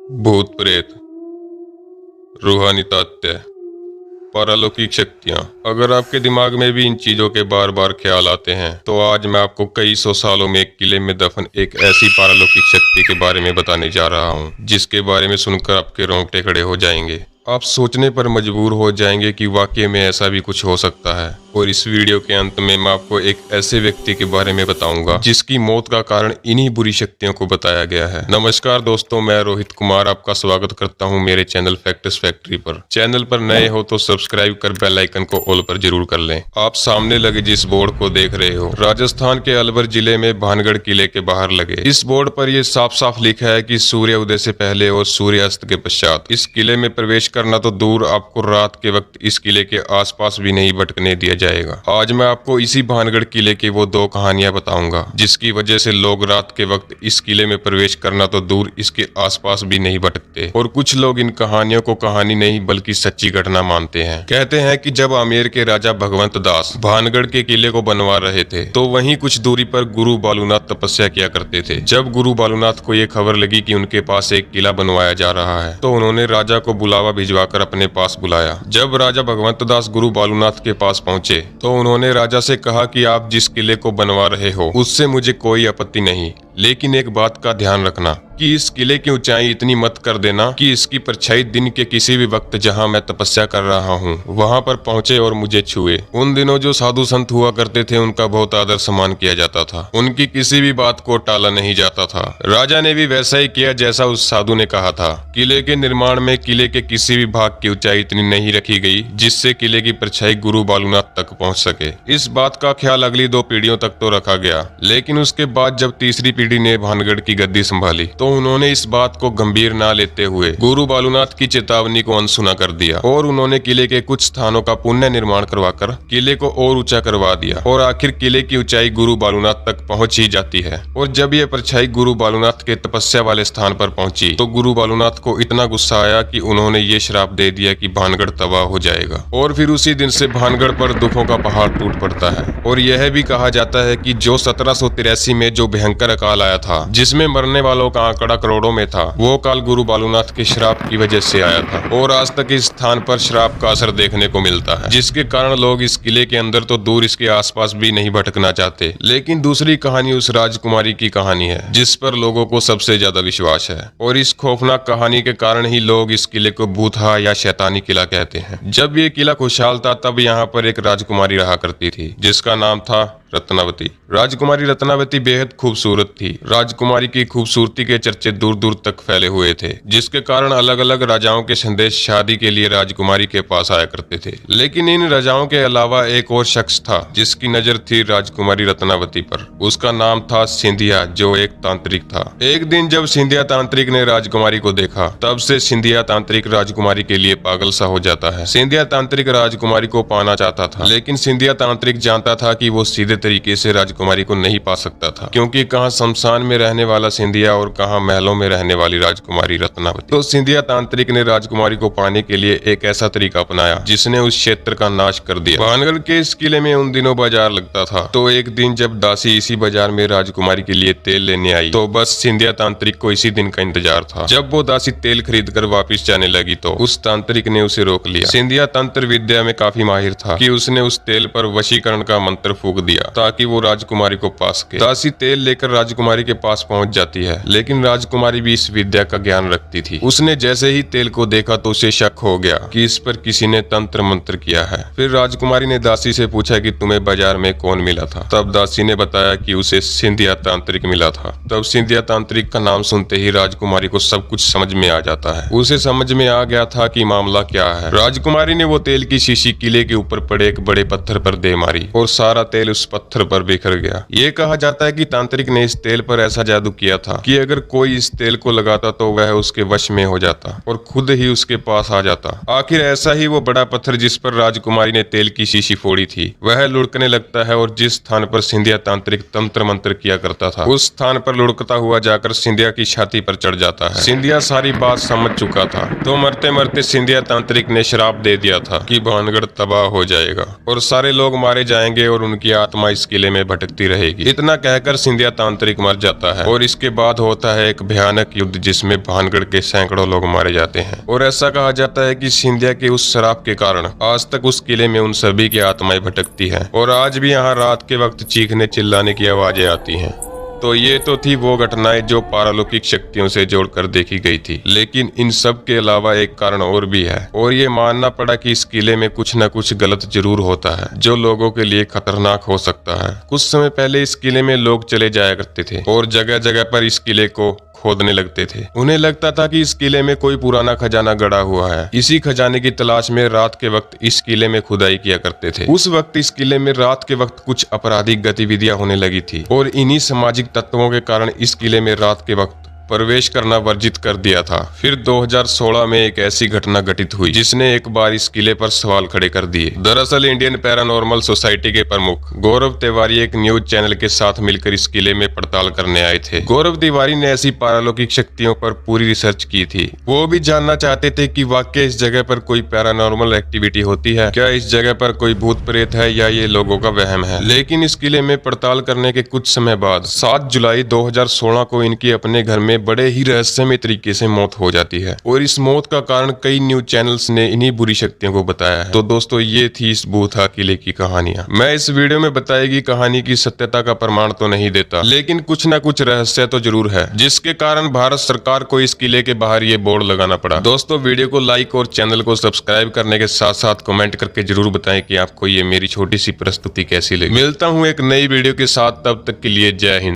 भूत प्रेत, रूहानी तथ्य, पारलौकिक शक्तियाँ। अगर आपके दिमाग में भी इन चीजों के बार बार ख्याल आते हैं तो आज मैं आपको कई सौ सालों में एक किले में दफन एक ऐसी पारलौकिक शक्ति के बारे में बताने जा रहा हूँ जिसके बारे में सुनकर आपके रोंगटे खड़े हो जाएंगे। आप सोचने पर मजबूर हो जाएंगे कि वाकई में ऐसा भी कुछ हो सकता है। और इस वीडियो के अंत में मैं आपको एक ऐसे व्यक्ति के बारे में बताऊंगा जिसकी मौत का कारण इन्हीं बुरी शक्तियों को बताया गया है। नमस्कार दोस्तों, मैं रोहित कुमार आपका स्वागत करता हूं मेरे चैनल फैक्ट्स फैक्ट्री पर। चैनल पर नए हो तो सब्सक्राइब कर बेल आइकन को ऑल पर जरूर कर लें। आप सामने लगे जिस बोर्ड को देख रहे हो राजस्थान के अलवर जिले में भानगढ़ किले के बाहर लगे। इस बोर्ड पर यह साफ साफ लिखा है कि सूर्य उदय से पहले और सूर्यास्त के पश्चात इस किले में प्रवेश करना तो दूर, आपको रात के वक्त इस किले के आसपास भी नहीं भटकने दिया जाएगा। आज मैं आपको इसी भानगढ़ किले की वो दो कहानियां बताऊंगा जिसकी वजह से लोग रात के वक्त इस किले में प्रवेश करना तो दूर, इसके आसपास भी नहीं भटकते। और कुछ लोग इन कहानियों को कहानी नहीं बल्कि सच्ची घटना मानते हैं। कहते हैं कि जब आमेर के राजा भगवंत दास भानगढ़ के किले को बनवा रहे थे तो वहीं कुछ दूरी पर गुरु बालूनाथ तपस्या किया करते थे। जब गुरु बालूनाथ को ये खबर लगी कि उनके पास एक किला बनवाया जा रहा है तो उन्होंने राजा को बुलावा भिजवाकर अपने पास बुलाया। जब राजा भगवंत दास गुरु बालूनाथ के पास पहुंचे तो उन्होंने राजा से कहा कि आप जिस किले को बनवा रहे हो उससे मुझे कोई आपत्ति नहीं, लेकिन एक बात का ध्यान रखना कि इस किले की ऊंचाई इतनी मत कर देना कि इसकी परछाई दिन के किसी भी वक्त जहां मैं तपस्या कर रहा हूं वहां पर पहुंचे और मुझे छुए। उन दिनों जो साधु संत हुआ करते थे उनका बहुत आदर सम्मान किया जाता था, उनकी किसी भी बात को टाला नहीं जाता था। राजा ने भी वैसा ही किया जैसा उस साधु ने कहा था। किले के निर्माण में किले के किसी भी भाग की ऊंचाई इतनी नहीं रखी गई जिससे किले की परछाई गुरु बालूनाथ तक पहुँच सके। इस बात का ख्याल अगली 2 पीढ़ियों तक तो रखा गया, लेकिन उसके बाद जब तीसरी पीढ़ी ने भानगढ़ की गद्दी संभाली तो उन्होंने इस बात को गंभीर ना लेते हुए गुरु बालूनाथ की चेतावनी को अनसुना कर दिया और उन्होंने किले के कुछ स्थानों का पुनः निर्माण करवाकर किले को और ऊंचा करवा दिया और आखिर किले की ऊंचाई गुरु बालूनाथ तक पहुंच ही जाती है। और जब यह परछाई गुरु बालूनाथ के तपस्या वाले स्थान पर पहुंची तो गुरु बालूनाथ को इतना गुस्सा आया कि उन्होंने ये श्राप दे दिया कि भानगढ़ तबाह हो जाएगा। और फिर उसी दिन से भानगढ़ पर दुखों का पहाड़ टूट पड़ता है। और यह भी कहा जाता है कि जो 1783 में जो भयंकर अकाल आया था जिसमें मरने वालों का आंकड़ा करोड़ों में था, वो काल गुरु बालूनाथ के श्राप की वजह से आया था। और आज तक इस स्थान पर श्राप का असर देखने को मिलता है, जिसके कारण लोग इस किले के अंदर तो दूर, इसके आसपास भी नहीं भटकना चाहते। लेकिन दूसरी कहानी उस राजकुमारी की कहानी है जिस पर लोगों को सबसे ज्यादा विश्वास है। और इस खौफनाक कहानी के कारण ही लोग इस किले को भूतहा या शैतानी किला कहते हैं। जब ये किला खुशहाल था तब यहाँ पर एक राजकुमारी रहा करती थी जिसका नाम था रत्नावती। राजकुमारी रत्नावती बेहद खूबसूरत थी। राजकुमारी की खूबसूरती के चर्चे दूर दूर तक फैले हुए थे, जिसके कारण अलग अलग राजाओं के संदेश शादी के लिए राजकुमारी के पास आया करते थे। लेकिन इन राजाओं के अलावा एक और शख्स था जिसकी नजर थी राजकुमारी रत्नावती पर। उसका नाम था सिंधिया, जो एक तांत्रिक था। एक दिन जब सिंधिया तांत्रिक ने राजकुमारी को देखा तब से सिंधिया तांत्रिक राजकुमारी के लिए पागल सा हो जाता है। सिंधिया तांत्रिक राजकुमारी को पाना चाहता था, लेकिन सिंधिया तांत्रिक जानता था कि वो सीधे तरीके से राजकुमारी को नहीं पा सकता था, क्योंकि कहां शमशान में रहने वाला सिंधिया और कहां महलों में रहने वाली राजकुमारी रत्नावती। तो सिंधिया तांत्रिक ने राजकुमारी को पाने के लिए एक ऐसा तरीका अपनाया जिसने उस क्षेत्र का नाश कर दिया। भानगढ़ के इस किले में उन दिनों बाजार लगता था, तो एक दिन जब दासी इसी बाजार में राजकुमारी के लिए तेल लेने आई तो बस सिंधिया तांत्रिक को इसी दिन का इंतजार था। जब वो दासी तेल खरीद कर वापिस जाने लगी तो उस तांत्रिक ने उसे रोक लिया। सिंधिया तंत्र विद्या में काफी माहिर था कि उसने उस तेल पर वशीकरण का मंत्र फूंक दिया ताकि वो राजकुमारी को पा सके। दासी तेल लेकर राजकुमारी के पास पहुंच जाती है, लेकिन राजकुमारी भी इस विद्या का ज्ञान रखती थी। उसने जैसे ही तेल को देखा तो उसे शक हो गया कि इस पर किसी ने तंत्र मंत्र किया है। फिर राजकुमारी ने दासी से पूछा कि तुम्हें बाजार में कौन मिला था। तब दासी ने बताया कि उसे सिंधिया तांत्रिक मिला था। तब सिंधिया तांत्रिक का नाम सुनते ही राजकुमारी को सब कुछ समझ में आ जाता है। उसे समझ में आ गया था कि मामला क्या है। राजकुमारी ने वो तेल की शीशी किले के ऊपर पड़े एक बड़े पत्थर पर दे मारी और सारा तेल उस पत्थर पर बिखर गया। ये कहा जाता है कि तांत्रिक ने इस तेल पर ऐसा जादू किया था कि अगर कोई इस तेल को लगाता तो वह उसके वश में हो जाता और खुद ही उसके पास आ जाता। आखिर ऐसा ही वो बड़ा पत्थर जिस पर राजकुमारी ने तेल की शीशी फोड़ी थी वह लुढ़कने लगता है और जिस स्थान पर सिंधिया तांत्रिक तंत्र मंत्र किया करता था उस स्थान पर लुढ़कता हुआ जाकर सिंधिया की छाती पर चढ़ जाता है। सिंधिया सारी बात समझ चुका था, तो मरते मरते सिंधिया तांत्रिक ने श्राप दे दिया था कि भानगढ़ तबाह हो जाएगा और सारे लोग मारे जाएंगे और उनकी आत्मा आत्मा इस किले में भटकती रहेगी। इतना कहकर सिंधिया तांत्रिक मर जाता है और इसके बाद होता है एक भयानक युद्ध जिसमें भानगढ़ के सैकड़ों लोग मारे जाते हैं। और ऐसा कहा जाता है कि सिंधिया के उस शराब के कारण आज तक उस किले में उन सभी की आत्माएं भटकती हैं और आज भी यहाँ रात के वक्त चीखने चिल्लाने की आवाजें आती हैं। तो ये तो थी वो घटनाएं जो पारलौकिक शक्तियों से जोड़कर देखी गई थी, लेकिन इन सब के अलावा एक कारण और भी है और ये मानना पड़ा कि इस किले में कुछ न कुछ गलत जरूर होता है जो लोगों के लिए खतरनाक हो सकता है। कुछ समय पहले इस किले में लोग चले जाया करते थे और जगह जगह पर इस किले को खोदने लगते थे। उन्हें लगता था कि इस किले में कोई पुराना खजाना गड़ा हुआ है। इसी खजाने की तलाश में रात के वक्त इस किले में खुदाई किया करते थे। उस वक्त इस किले में रात के वक्त कुछ आपराधिक गतिविधियां होने लगी थी और इन्हीं सामाजिक तत्वों के कारण इस किले में रात के वक्त प्रवेश करना वर्जित कर दिया था। फिर 2016 में एक ऐसी घटना घटित हुई जिसने एक बार इस किले पर सवाल खड़े कर दिए। दरअसल इंडियन पैरानॉर्मल सोसाइटी के प्रमुख गौरव तिवारी एक न्यूज चैनल के साथ मिलकर इस किले में पड़ताल करने आए थे। गौरव तिवारी ने ऐसी पारलौकिक शक्तियों पर पूरी रिसर्च की थी। वो भी जानना चाहते थे कि वाकई इस जगह पर कोई पैरानॉर्मल एक्टिविटी होती है, क्या इस जगह पर कोई भूत प्रेत है या ये लोगों का वहम है। लेकिन इस किले में पड़ताल करने के कुछ समय बाद 7 जुलाई 2016 को इनकी अपने घर में बड़े ही रहस्यमय तरीके से मौत हो जाती है और इस मौत का कारण कई न्यूज चैनल्स ने इन्हीं बुरी शक्तियों को बताया है। तो दोस्तों ये थी इस बूथा किले की कहानियां। मैं इस वीडियो में बताएगी कहानी की सत्यता का प्रमाण तो नहीं देता, लेकिन कुछ न कुछ रहस्य तो जरूर है जिसके कारण भारत सरकार को इस किले के बाहर ये बोर्ड लगाना पड़ा। दोस्तों वीडियो को लाइक और चैनल को सब्सक्राइब करने के साथ साथ कमेंट करके जरूर बताएं कि आपको ये मेरी छोटी सी प्रस्तुति कैसी लगी। मिलता हूँ एक नई वीडियो के साथ, तब तक के लिए जय हिंद।